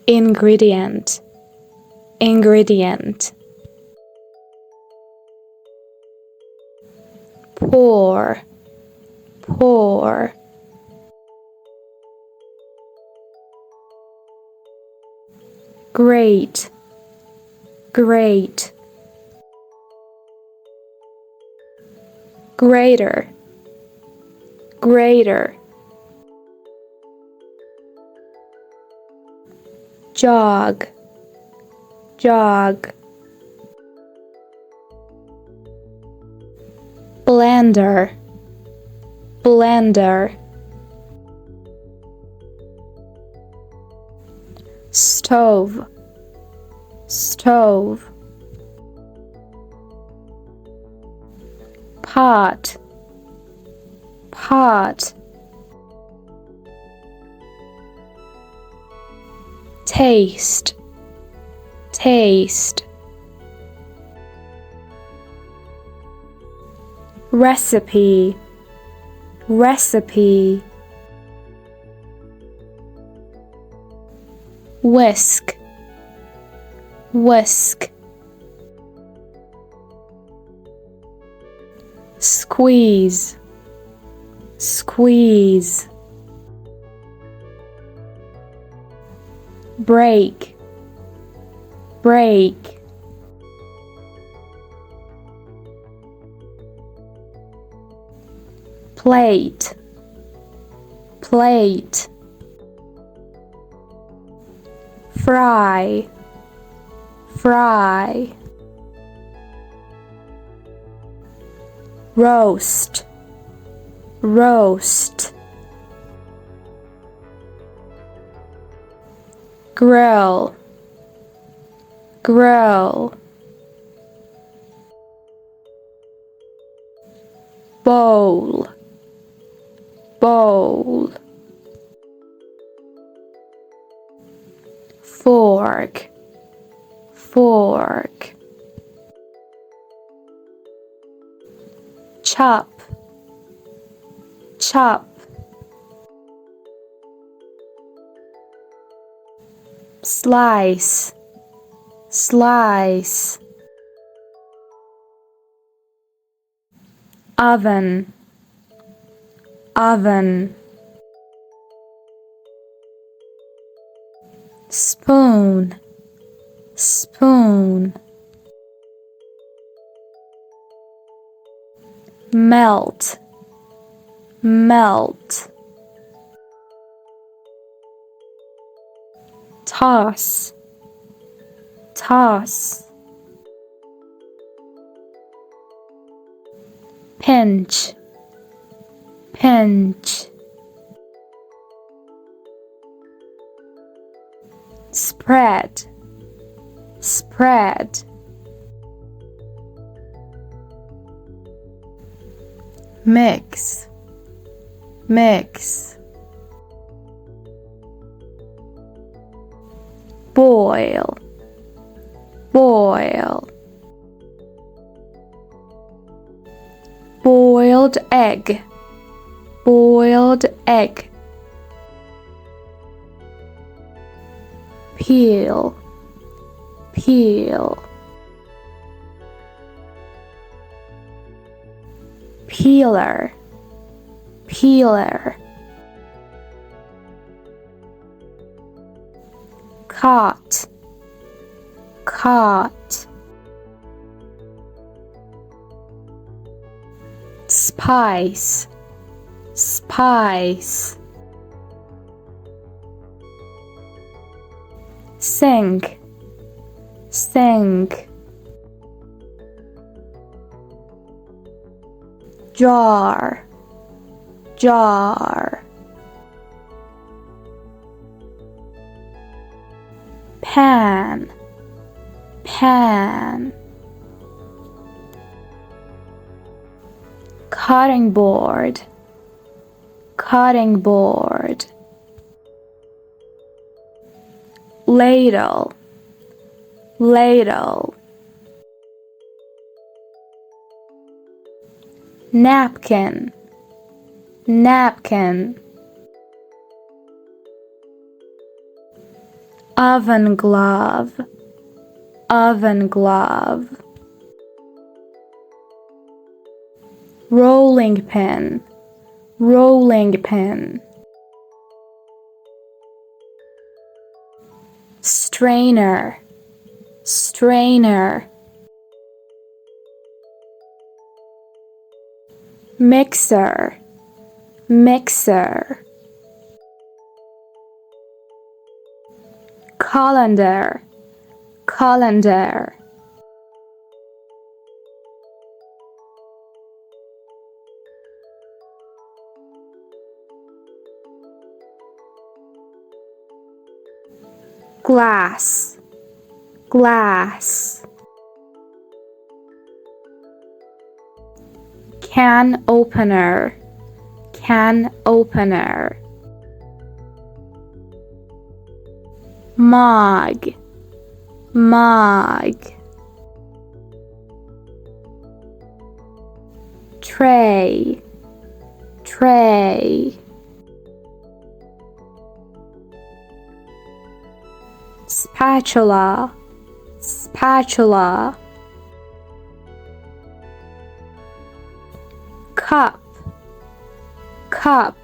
ingredient, ingredient. Pour, pour. Great, great. Greater, greater. Jog, jog. Blender, blender. Stove, stove. Pot, pot. Taste, taste. Recipe, recipe. Whisk, whisk. Squeeze, squeeze. Break, break. Plate, plate. Fry, fry. Roast, roast. Grill, grill. Bowl, bowl. Fork, fork. Chop, chop. Slice, slice. Oven, oven. Spoon, spoon. Melt, melt. Toss, toss. Pinch, pinch. Spread, spread. Mix, mix. Boil, boil. Boiled egg, boiled egg. Peel, peel. Peeler, peeler. Caught, caught. Spice, spice. Sink, sink. Jar, jar. Pan, pan. Cutting board, cutting board. Ladle, ladle. Napkin, napkin. oven glove, oven glove. Rolling pin, rolling pin. Strainer, strainer. Mixer, mixer. Colander, colander. Glass, glass. Can opener, can opener. Mug, mug. Tray, tray. Spatula, spatula. Cup, cup.